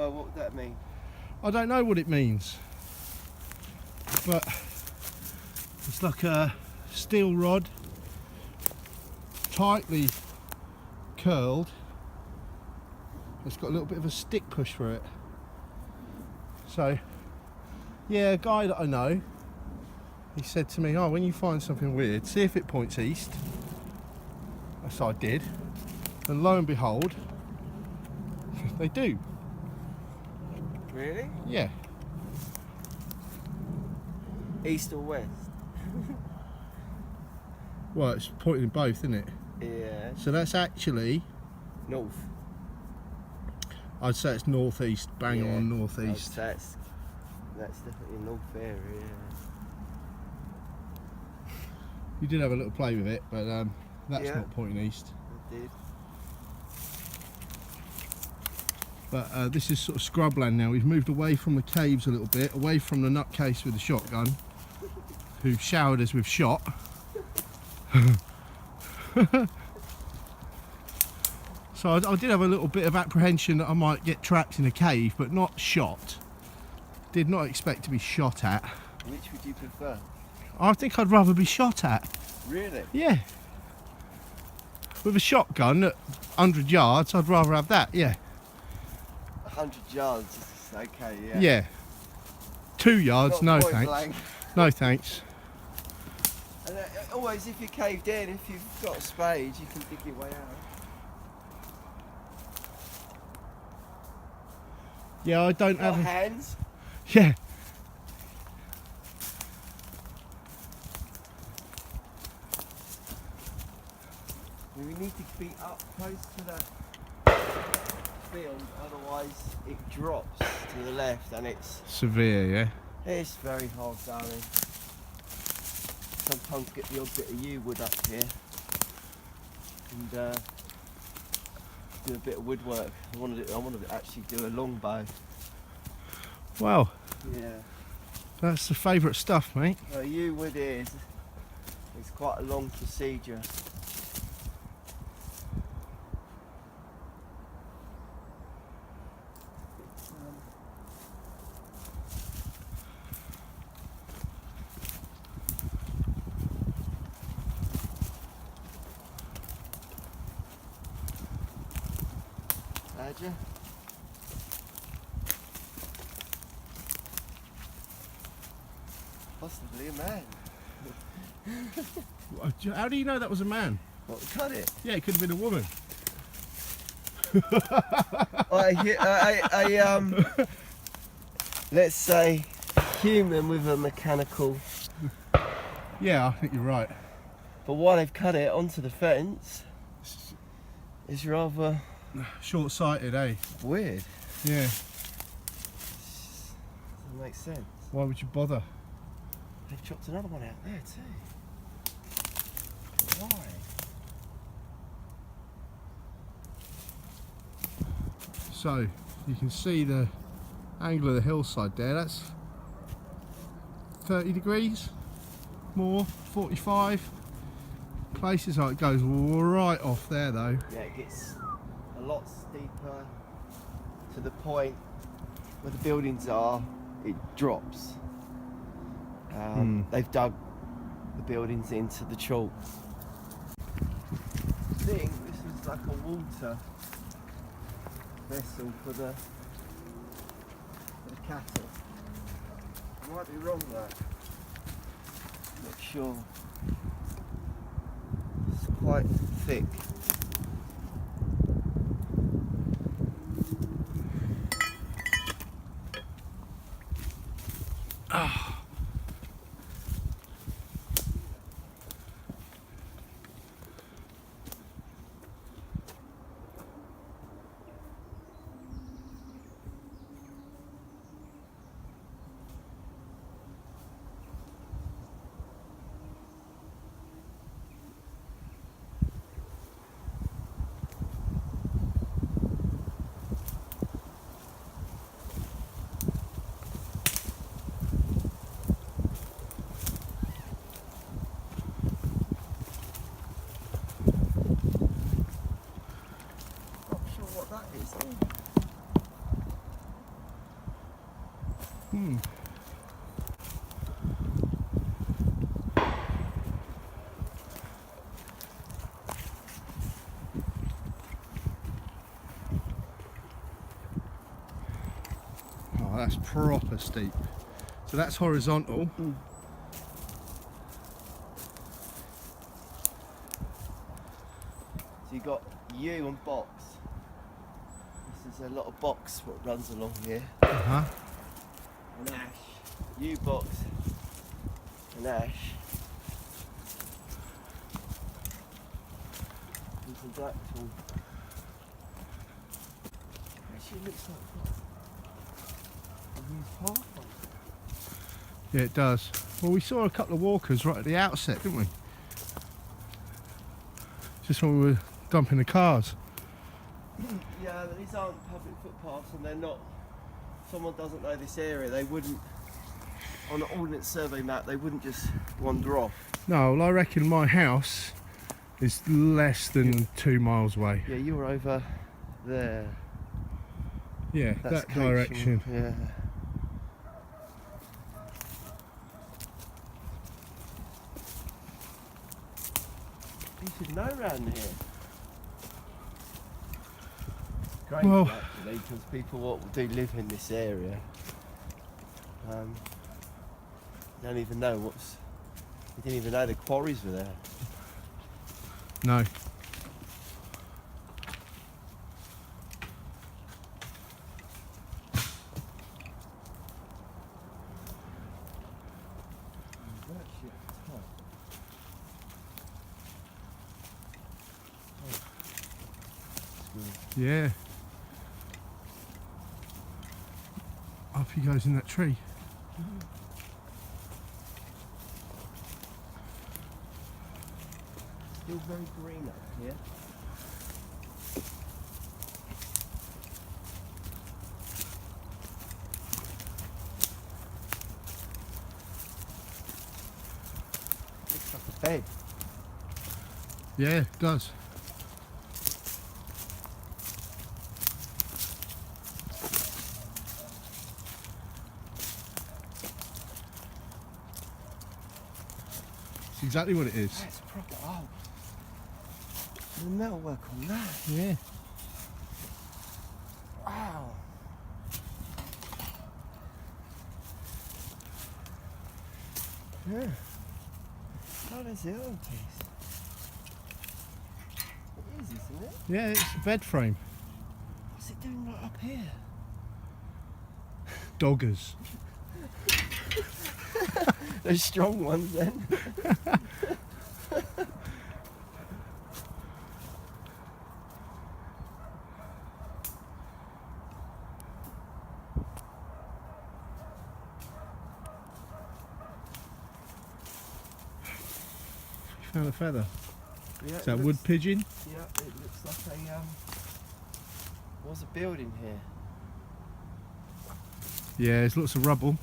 Well, what would that mean? I don't know what it means, but it's like a steel rod, tightly curled. It's got a little bit of a stick push for it. So, yeah, a guy that I know, he said to me, oh, when you find something weird, see if it points east. So I did, and lo and behold, they do. Really? Yeah. East or west? Well, it's pointing both, isn't it? Yeah. So that's actually, North. I'd say it's northeast, bang Yeah, on northeast. that's definitely a north area, yeah. You did have a little play with it, but that's Yeah. not pointing east. I did. But this is sort of scrubland now. We've moved away from the caves a little bit, away from the nutcase with the shotgun, who showered us with shot. So I did have a little bit of apprehension that I might get trapped in a cave, but not shot. Did not expect to be shot at. Which would you prefer? I think I'd rather be shot at. Really? Yeah. With a shotgun at 100 yards, I'd rather have that, yeah. 100 yards is okay, yeah. Yeah. 2 yards, Not no point thanks. blank. No thanks. And always, if you're caved in, if you've got a spade, you can dig your way out. Yeah, I don't Got have. hands? Yeah. We need to be up close to that field, otherwise it drops to the left and Severe, yeah. it's very hard going. Sometimes get the odd bit of yew wood up here and do a bit of woodwork. I want to actually do a longbow. Wow, Yeah. that's the favourite stuff, mate. Well, yew wood is it's quite a long procedure. Badger. Possibly a man. How do you know that was a man? What, cut it? Yeah, it could have been a woman. Let's say human with a mechanical. Yeah, I think you're right. But why they've cut it onto the fence is rather Short-sighted, eh? weird. Yeah. Doesn't make sense. Why would you bother? They've chopped another one out there too. Why? So, you can see the angle of the hillside there. That's 30 degrees, more, 45. Places like it goes right off there though. Yeah, it gets a lot steeper to the point where the buildings are, it drops. They've dug the buildings into the chalk. I think this is like a water vessel for the cattle. I might be wrong though. Not sure. It's quite thick. Oh, that's proper steep. So that's horizontal. So you got yew and box. This is a lot of box what runs along here. Uh-huh. And ash. Yew, box and ash. And some blackthorn. Actually it looks like what? A used pathway. Yeah, it does. Well, we saw a couple of walkers right at the outset, didn't we? Just when we were dumping the cars. Yeah, but these aren't public footpaths and they're not. Someone doesn't know this area, they wouldn't, on an ordnance survey map, they wouldn't just wander off. No, well, I reckon my house is less than 2 miles away. Yeah, you were over there. Yeah, That's that direction. Yeah. You should know round here. Great, Well, actually, because people what do live in this area don't even know what's. They didn't even know the quarries were there. no. Yeah. Up he goes in that tree. Still very green up here. Looks like a bed. Yeah, it does. It's exactly what it is. That's proper. Oh, the metalwork on that. Yeah. Wow. Yeah. Oh, there's the other piece. It is, isn't it? Yeah, it's a bed frame. What's it doing right up here? Doggers. Those strong ones then. You found a feather. Yeah, Is that wood pigeon? Yeah, it looks like a was a building here. Yeah, there's lots of rubble.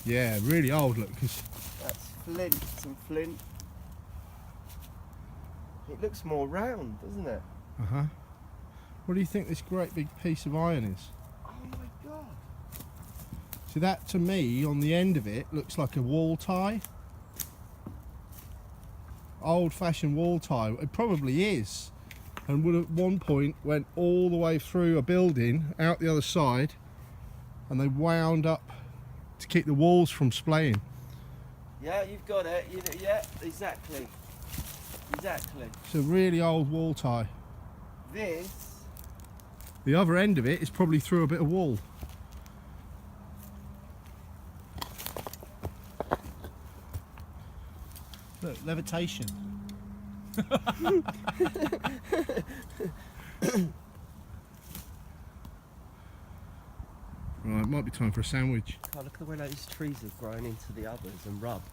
Yeah, really old look. Cause That's flint, some flint. It looks more round, doesn't it? uh-huh. What do you think this great big piece of iron is? Oh my god. See, that to me, on the end of it, looks like a wall tie. Old-fashioned wall tie. It probably is. And would at one point went all the way through a building, out the other side, and they wound up to keep the walls from splaying. Yeah, you've got it. Yeah, exactly. Exactly. It's a really old wall tie. This. The other end of it is probably through a bit of wall. Look, levitation. Right, it might be time for a sandwich. Oh, look at the way these trees have grown into the others and rubbed.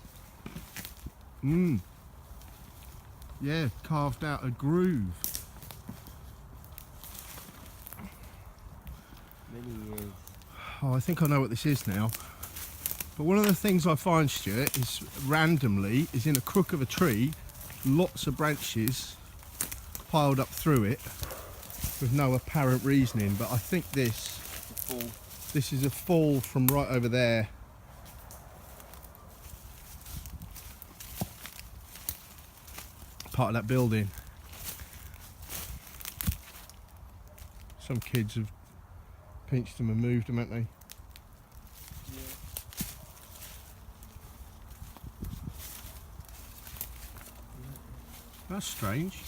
Mmm. Yeah, carved out a groove. Many years. Oh, I think I know what this is now. But one of the things I find, Stuart, is randomly, is in a crook of a tree, lots of branches piled up through it. with no apparent reasoning, but I think this is a fall from right over there. Part of that building. Some kids have pinched them and moved them, haven't they? That's strange.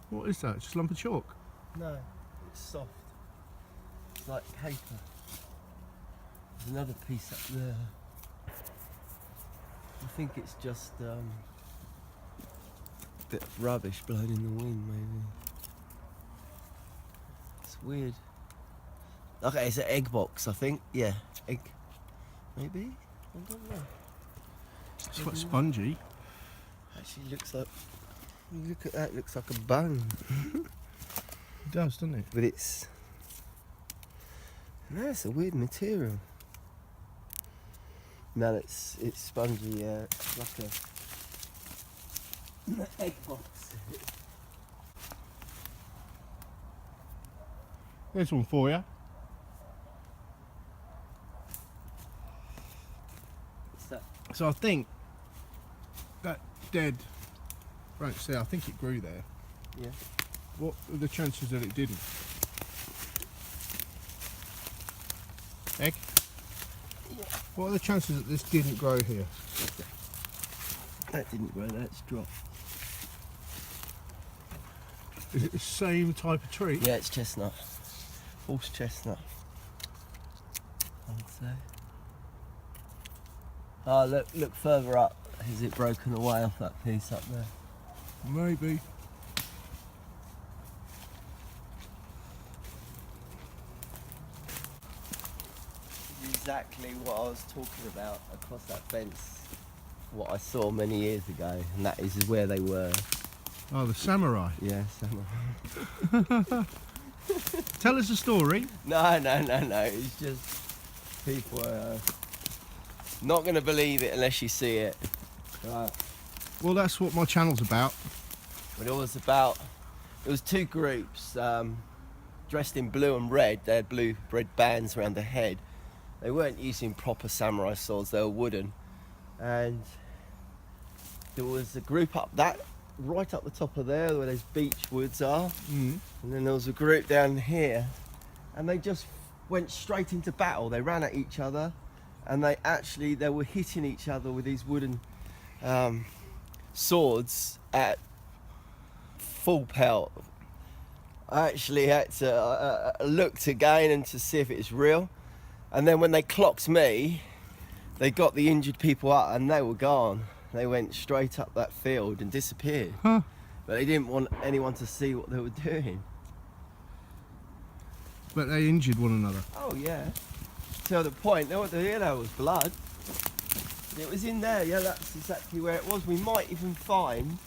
What is that? Just a lump of chalk? No, it's soft. It's like paper. There's another piece up there. I think it's just a bit of rubbish blown in the wind, maybe. It's weird. Okay, it's an egg box, I think. Yeah, egg. Maybe? I don't know. It's quite spongy. Actually looks like, look at that, it looks like a bone. It does, doesn't it? But it's, no, it's a weird material. No, it's spongy, yeah, it's like an egg box. There's one for you. What's that? So I think that dead branch there, I think it grew there. Yeah. What are the chances that it didn't? Egg? Yeah. What are the chances that this didn't grow here? That didn't grow, that's dropped. Is it the same type of tree? Yeah, it's chestnut. Horse chestnut. I would say. Oh, look further up. Has it broken away off that piece up there? Maybe. Exactly what I was talking about across that fence. What I saw many years ago, and that is where they were. Oh, the samurai. Yeah, samurai. Tell us a story. No. It's just people are not going to believe it unless you see it. Right. Well, that's what my channel's about. But it was two groups dressed in blue and red. They had blue red bands around their head. They weren't using proper samurai swords, they were wooden. And there was a group right up the top of there where those beech woods are. Mm. And then there was a group down here, and they just went straight into battle. They ran at each other, and they were hitting each other with these wooden swords at full pelt. I actually had to look again and to see if it was real. And then when they clocked me, they got the injured people up and they were gone. They went straight up that field and disappeared. Huh. But they didn't want anyone to see what they were doing. But they injured one another. Oh yeah. To the point, there was blood. It was in there, yeah, that's exactly where it was. We might even find...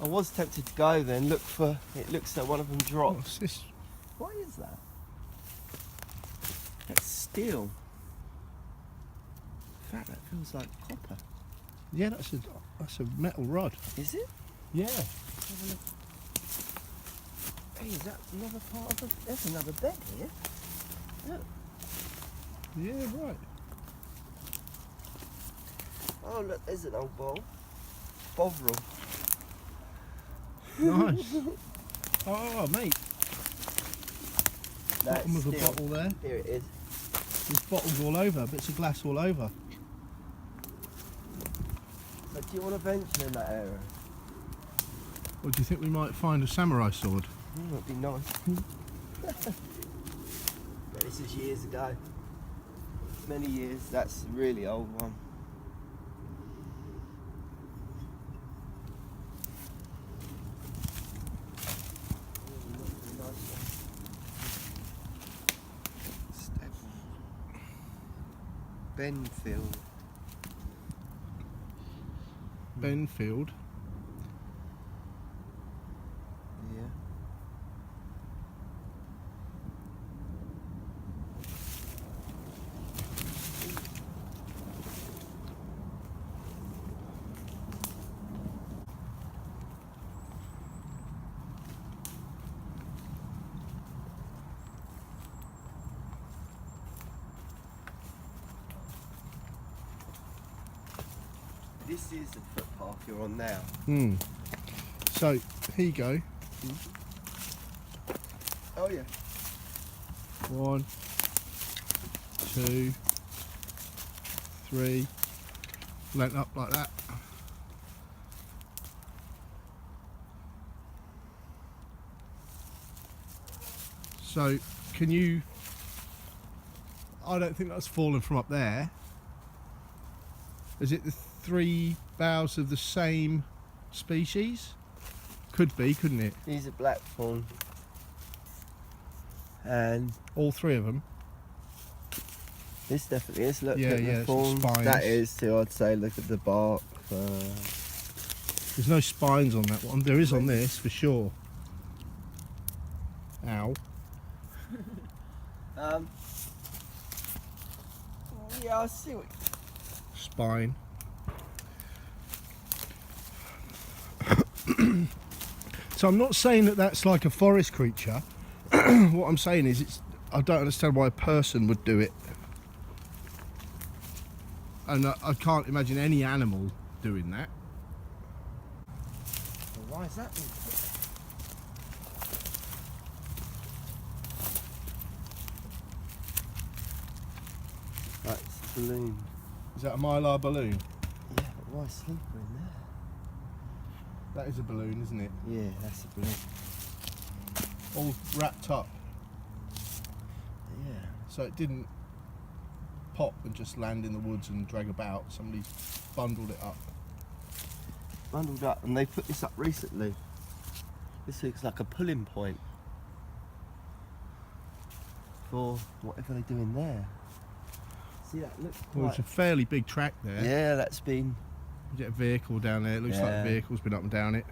I was tempted to go there and look for... It looks like one of them dropped. What's this? What is that? That's steel. In fact, that feels like copper. Yeah, that's a metal rod. Is it? Yeah. Have a look. Hey, is that another part of the... There's another bed here. Look. Yeah, right. Oh, look, there's an old bowl. Bovril. Nice. Oh, mate. That's Bottom of a steel. bottle there. Here it is. There's bottles all over, bits of glass all over. So do you want to venture in that area? Or do you think we might find a samurai sword? That'd be nice. But this is years ago. Many years. That's a really old one. Benfield. Benfield. Yeah. This is the footpath you're on now. So here you go. Oh yeah. 1, 2, 3. Lent up like that. So can you? I don't think that's fallen from up there. Is it the 3 boughs of the same species? Could be, couldn't it? These are blackthorn. And All 3 of them. this definitely is. Look Yeah, at yeah, the it's got thorns. spines. That is too, I'd say. Look at the bark. There's no spines on that one. There is on this for sure. Ow. Yeah, I see what. Spine. So I'm not saying that that's like a forest creature. What I'm saying is I don't understand why a person would do it. And I can't imagine any animal doing that. Well, why is that? That's a balloon. Is that a mylar balloon? Yeah, but why is sleeper in there? That is a balloon, isn't it? Yeah, that's a balloon. All wrapped up. Yeah. So it didn't pop and just land in the woods and drag about. Somebody bundled it up. Bundled up, and they put this up recently. This looks like a pulling point for whatever they do in there. See that? Looks Well, it's a fairly big track there. Yeah, that's been. You get a vehicle down there. It looks like Yeah. the vehicle's been up and down it.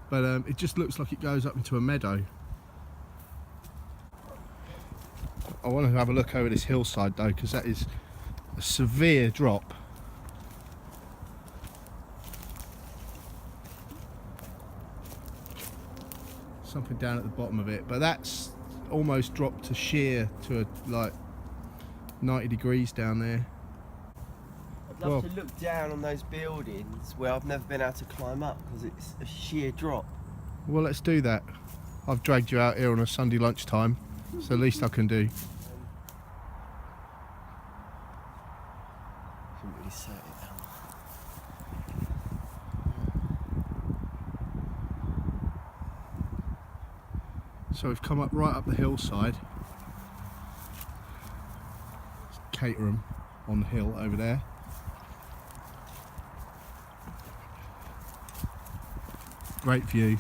But it just looks like it goes up into a meadow. I want to have a look over this hillside though, because that is a severe drop. Something down at the bottom of it, but that's almost dropped to sheer to like 90 degrees down there. I'd love to look down on those buildings where I've never been able to climb up because it's a sheer drop. Well, let's do that. I've dragged you out here on a Sunday lunchtime, so the least I can do. Couldn't really set it down. So we've come up right up the hillside. It's Caterham on the hill over there. Great view.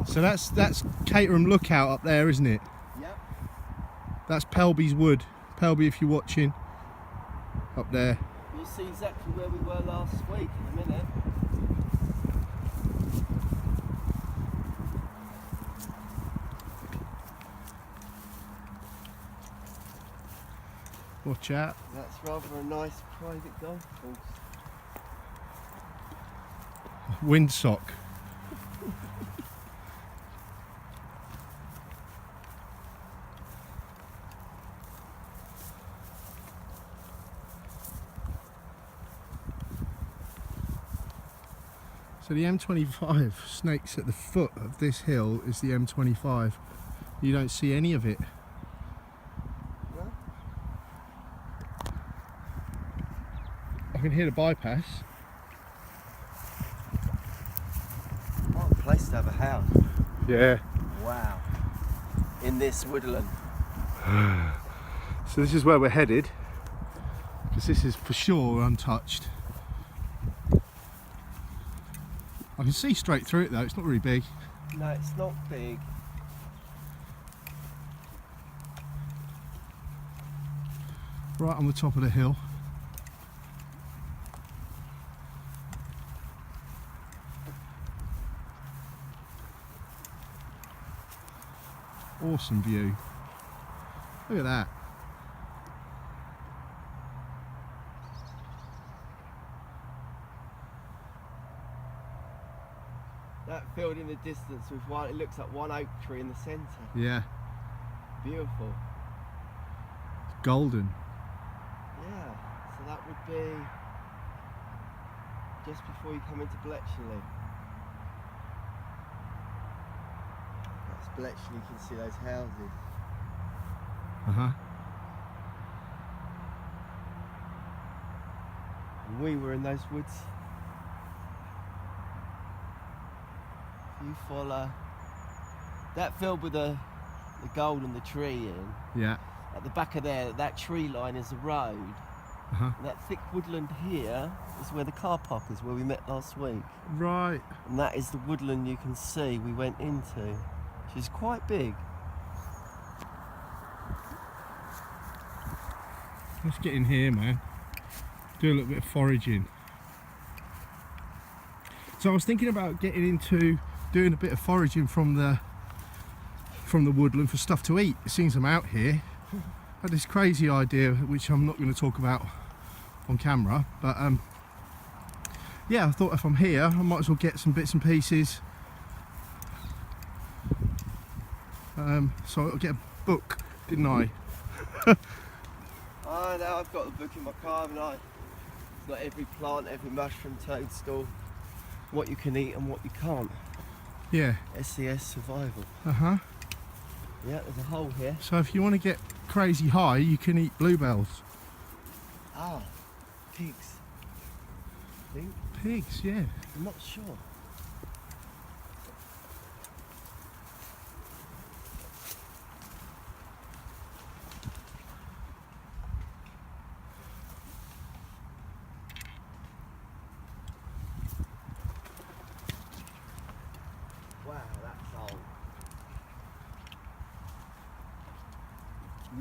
So that's Caterham Lookout up there, isn't it? Yep. That's Pelby's Wood. Pelby, if you're watching, up there. You'll see exactly where we were last week in a minute. Watch out. That's rather a nice private golf course. Windsock. So the M25 snakes at the foot of this hill is the M25. You don't see any of it. No? I can hear the bypass. What a place to have a house. Yeah. Wow. In this woodland. So this is where we're headed, because this is for sure untouched. I can see straight through it though, it's not really big. No, it's not big. Right on the top of the hill. Awesome view. Look at that. That field in the distance with one, it looks like one oak tree in the centre. Yeah, Beautiful. it's golden. be just before you come into Bletchley. That's Bletchley, you can see those houses. Uh-huh. And we were in those woods. If you follow that field with the gold and the tree in, Yeah. at the back of there, that tree line is the road. Uh-huh. And that thick woodland here is where the car park is, where we met last week. Right. And that is the woodland you can see we went into, which is quite big. Let's get in here, man. Do a little bit of foraging. So I was thinking about getting into doing a bit of foraging from the woodland for stuff to eat. It seems I'm out here. I had this crazy idea, which I'm not going to talk about on camera, but yeah, I thought if I'm here, I might as well get some bits and pieces. So I'll get a book, didn't I? Oh, now I've got the book in my car, haven't I? It's got every plant, every mushroom, toadstool, what you can eat and what you can't. Yeah. SCS survival. Uh-huh. Yeah, there's a hole here. So if you want to get crazy high, you can eat bluebells. Ah, pigs. I think. Pigs, yeah. I'm not sure. Wow, that's old.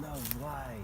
No way.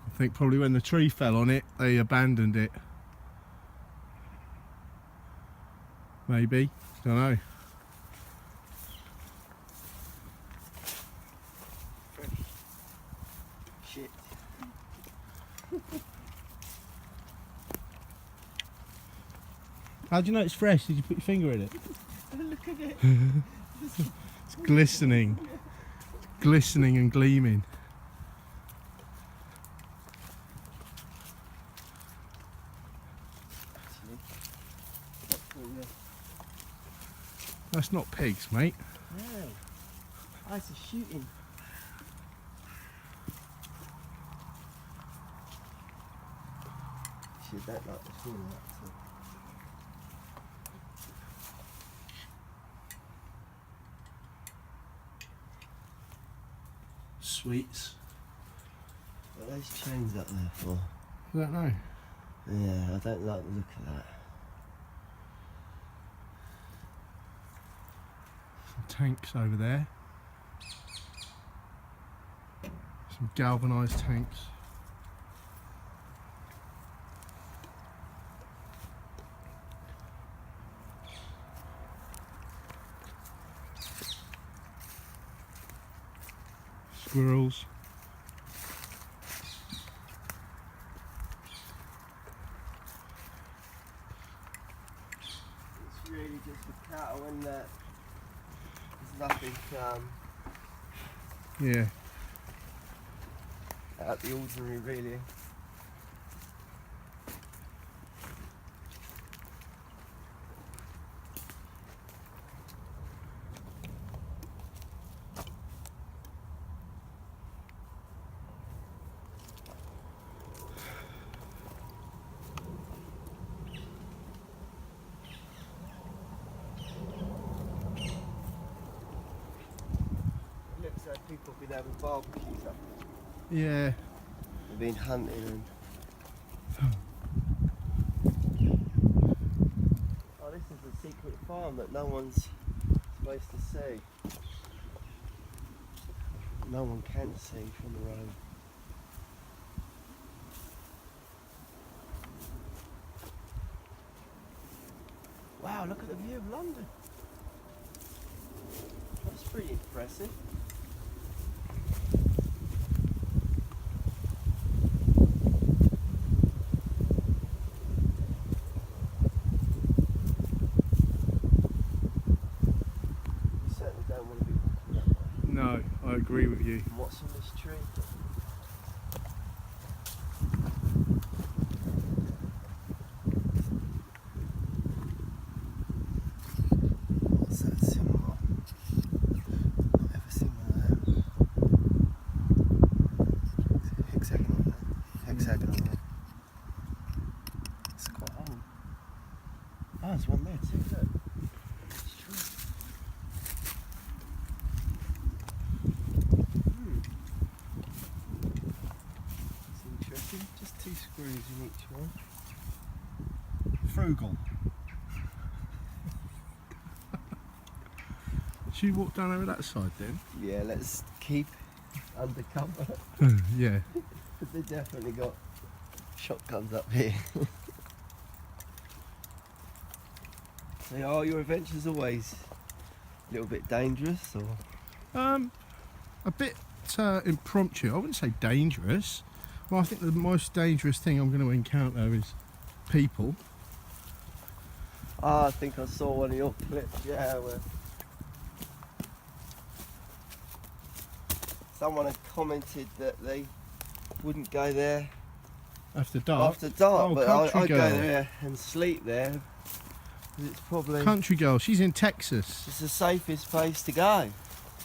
I think probably when the tree fell on it, they abandoned it. Maybe, don't know. Shit. How do you know it's fresh? Did you put your finger in it? Look at it. It's glistening. It's glistening and gleaming. That's not pigs, mate. No. Oh, it's a shooting. Shit, that like the feel of that. So. Sweets. What are those chains up there for? I don't know. Yeah, I don't like the look of that. Some tanks over there. Some galvanised tanks. Squirrels. It's really just for cattle and that. There's nothing Yeah. out of the ordinary really. Looks like people have been having barbecues up there. Yeah. They've been hunting and farm that no one's supposed to see. No one can see from the road. Wow, look at the view of London. That's pretty impressive. You certainly don't want to be walking that way. No, I agree with you. And what's on this tree? What's that symbol? I've never seen one of them. Is it hexagonal there? Hexagonal there. It's quite old. Oh, there's one there too, look. It's true. It's interesting. Just 2 screws in each one. Frugal. Should we walk down over that side then? Yeah, let's keep undercover. Yeah. They definitely got shotguns up here. So are your adventures always a little bit dangerous, or? A bit impromptu. I wouldn't say dangerous. Well, I think the most dangerous thing I'm going to encounter is people. Ah, I think I saw one of your clips, yeah, where someone had commented that they wouldn't go there After dark. after dark, Oh, but country I'd go girl. there and sleep there. 'Cause it's probably Country girl. She's in Texas. it's the safest place to go.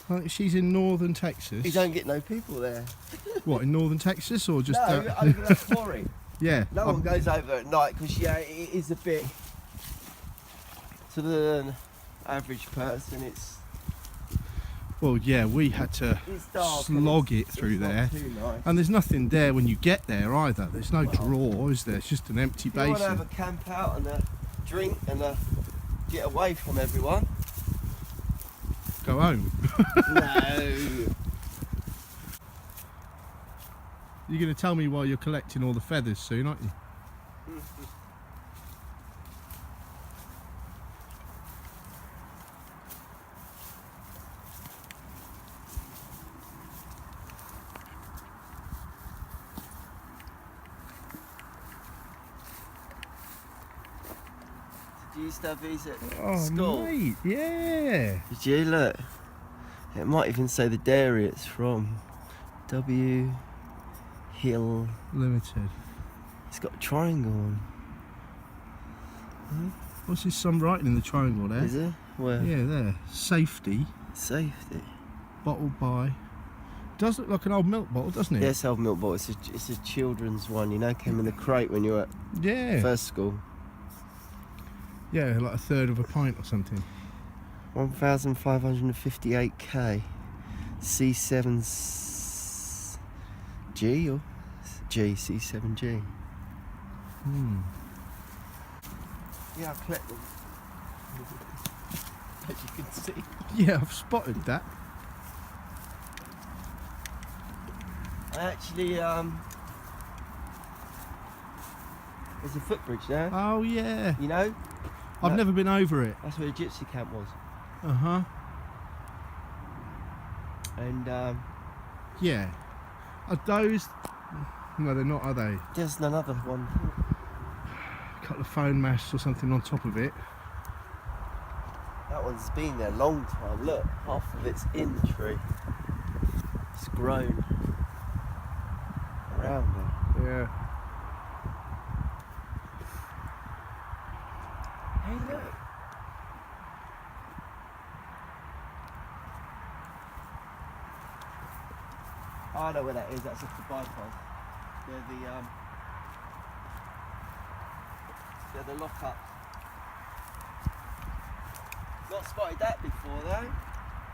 Like, she's in northern Texas. You don't get no people there. What, in northern Texas or just? No, over that quarry. Yeah. No one goes over at night because yeah, it is a bit to the average person. It's Well, yeah, we had to dark and slog it's it through not there, too nice. and there's nothing there when you get there either. There's no draw, is there? It's just an empty If you want to have basin. a camp out and a drink and get away from everyone. Go home. No. You're going to tell me why you're collecting all the feathers soon, aren't you? Did you used to have these at Oh, school? mate, yeah. Did you look? It might even say the dairy it's from. W. Hill. Limited. It's got a triangle on. What's this? Some writing in the triangle there? Is it? Where? Yeah, there. Safety. Safety. Bottled by. Does look like an old milk bottle, doesn't it? Yes, old milk bottle. It's a children's one, you know, came in the crate when you were at Yeah. first school. Yeah, like a third of a pint or something. 1,558k. C7G or G, C7G. Yeah, I collect them. As you can see. Yeah, I've spotted that. I actually, there's a footbridge there, Oh, yeah. you know? I've No. never been over it. That's where the gypsy camp was. Uh-huh. And Yeah. Are those... No, they're not, are they? there's another one. A couple of phone masts or something on top of it. That one's been there a long time. Look, half of it's in the tree. It's grown around it. Yeah. Hey, look. Oh, I know where that is. That's off the bypass. They're the lockup. Not spotted that before though.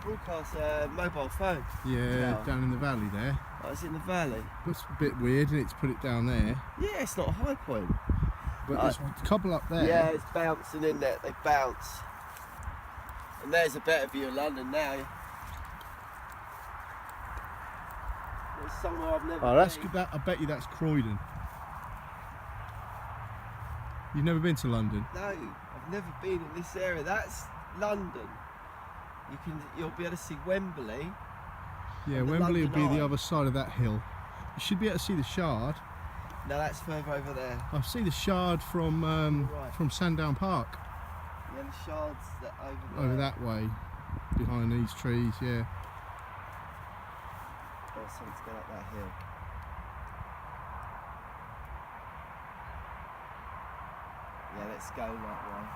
Broadcast mobile phone. Yeah, Tower. down in the valley there. Oh, it's in the valley. Looks a bit weird, isn't it, to put it down there. Yeah, it's not a high point. But there's a couple up there. Yeah, it's bouncing in there. They bounce. And there's a better view of London now. There's somewhere I've never Oh, that's been. that. I bet you that's Croydon. You've never been to London? No, I've never been in this area. That's London. You'll be able to see Wembley. Yeah, on the Wembley will London be the Eye. other side of that hill. You should be able to see the Shard. No, that's further over there. I see the Shard from Right. from Sandown Park. Yeah, the Shards that over there. Over that way, behind these trees. Yeah. Oh, something's going up that hill. Yeah, let's go that way.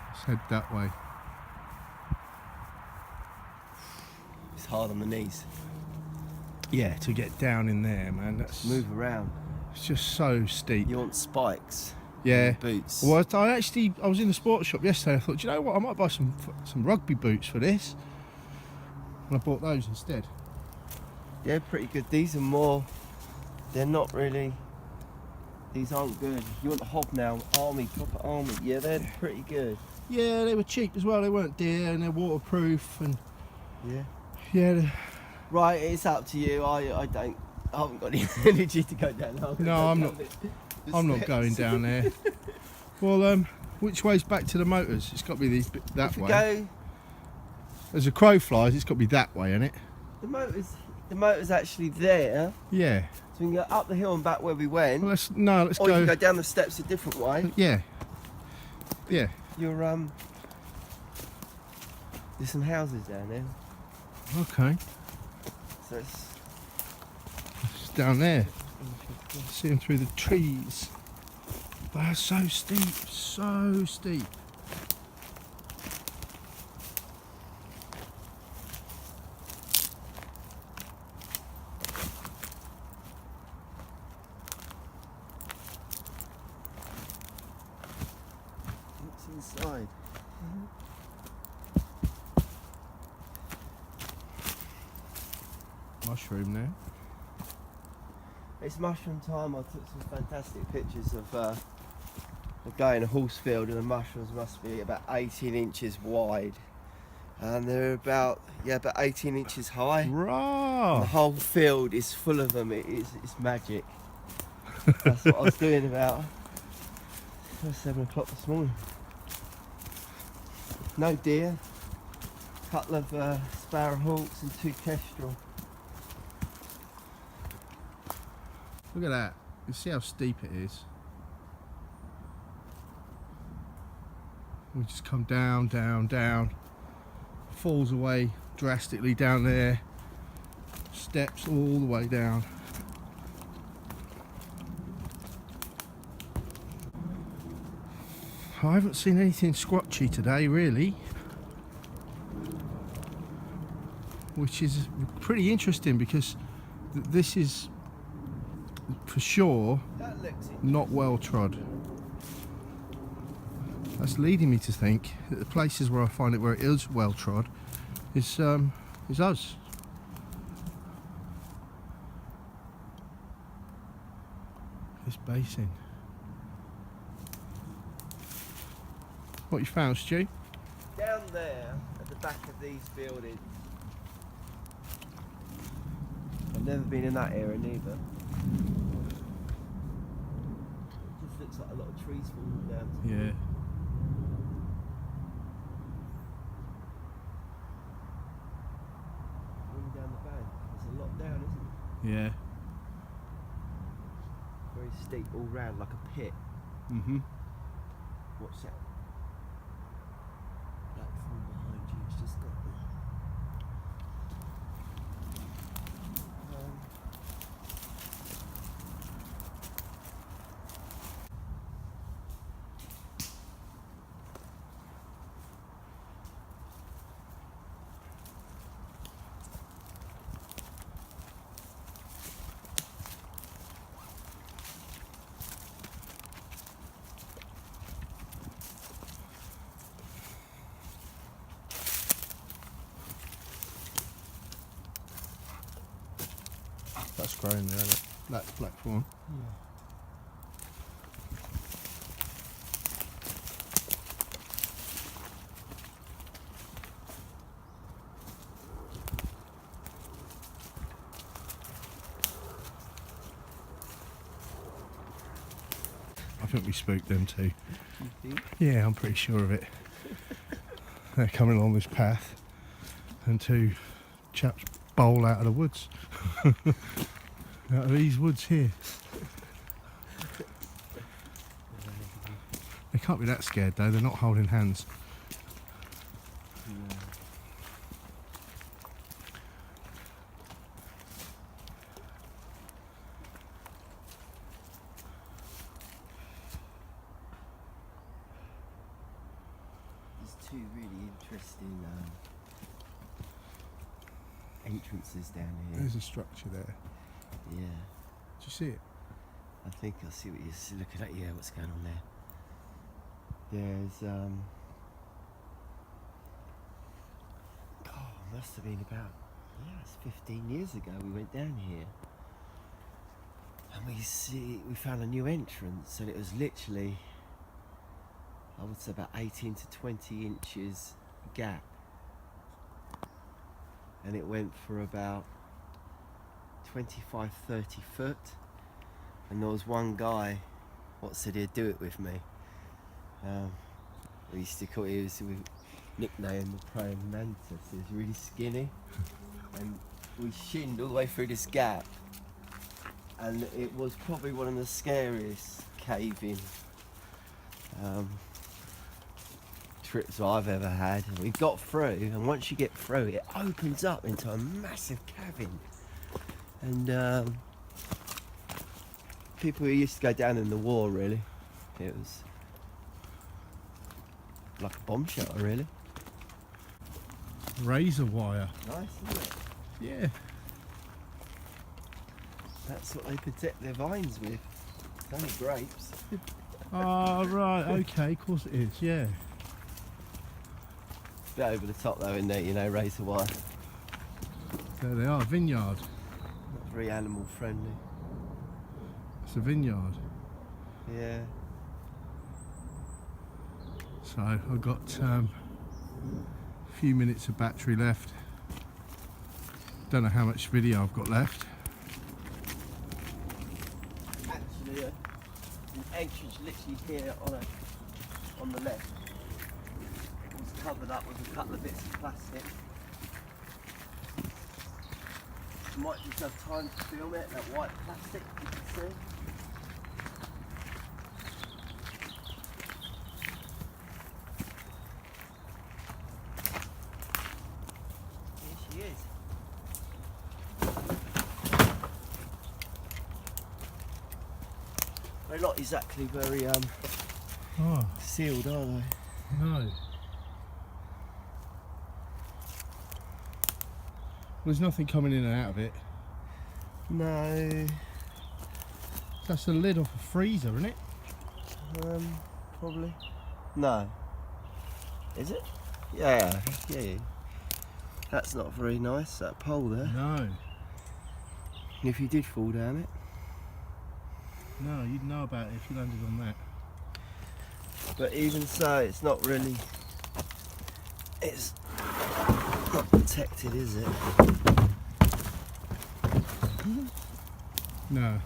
Let's head that way. It's hard on the knees. Yeah, to get down in there, man. That's Move around. It's just so steep. You want spikes? Yeah. Boots. Well, I was in the sports shop yesterday. I thought, do you know what? I might buy some rugby boots for this. And I bought those instead. Yeah, pretty good. These are more. They're not really. These aren't good. You want the hobnail army, proper army. Yeah, they're pretty good. Yeah, they were cheap as well. They weren't dear and they're waterproof and Yeah. yeah. Right, it's up to you. I haven't got any energy to go down. No, I'm not going down there. Well, which way's back to the motors? It's got to be that If we way. go, As a crow flies, it's got to be that way, isn't it? the motor's actually there, Yeah. so we can go up the hill and back where we went, Well, let's or you go. can go down the steps a different way. Yeah. Yeah. You're there's some houses down there, Okay. so it's It's down there. See them through the trees. They're so steep, so steep. what's inside. Mushroom there. It's mushroom time. I took some fantastic pictures of a guy in a horse field, and the mushrooms must be about 18 inches wide, and they're about 18 inches high. The Rah! whole field is full of them. It's magic. That's what I was doing about 7 o'clock this morning. No deer, a couple of sparrowhawks and 2 kestrel. Look at that. You see how steep it is. We just come down, down, down. Falls away drastically down there. Steps all the way down. I haven't seen anything squatchy today, really. Which is pretty interesting because this is for sure That looks it. not well trod. That's leading me to think that the places where I find it where it is well trod is us. This basin. What you found, Stu? Down there at the back of these buildings. I've never been in that area neither. It just looks like a lot of trees falling down. Yeah. Going down the bank. There's a lot down, isn't Yeah. it? Very steep all round, like a pit. Mhm. What's that? Platform behind you. It's just got the. That's growing there, isn't it? That platform. think we spooked them too. You think? Yeah, I'm pretty sure of it. They're coming along this path and two chaps bowl out of the woods. Out of these woods here. They can't be that scared though, they're not holding hands. No. There's two really interesting entrances down here. There's a structure there. Yeah, Do you see it? I think I see what you're looking at. Yeah, what's going on there? There's must have been about, it's 15 years ago we went down here, and we found a new entrance, and it was literally, I would say, about 18 to 20 inches gap, and it went for about 25, 30 foot, and there was one guy what said he'd do it with me. We used to call it, we nicknamed the praying mantis. He was really skinny, and we shinned all the way through this gap, and it was probably one of the scariest caving trips I've ever had. And we got through, and once you get through, it opens up into a massive cavern, and people who used to go down in the war, really. It was like a bomb shelter, really. Razor wire. Nice, isn't it? Yeah. That's what they protect their vines with. It's only grapes. Oh, right, okay, of course it is, yeah. Bit over the top though, isn't it? You know, razor wire. There they are, vineyard. Not very animal friendly. It's a vineyard. Yeah. So I've got a few minutes of battery left. Don't know how much video I've got left. Actually, an entrance literally here on the left was covered up with a couple of bits of plastic. You might just have time to film it. That white plastic you can see. Here she is. They're not exactly very Oh, sealed, are they? no. There's nothing coming in and out of it. No. That's the lid off a freezer, isn't it? Probably. No. Is it? Yeah. That's not very nice, that pole there. No. If you did fall down it. No, you'd know about it if you landed on that. But even so, it's not really... It's not protected, is it? No.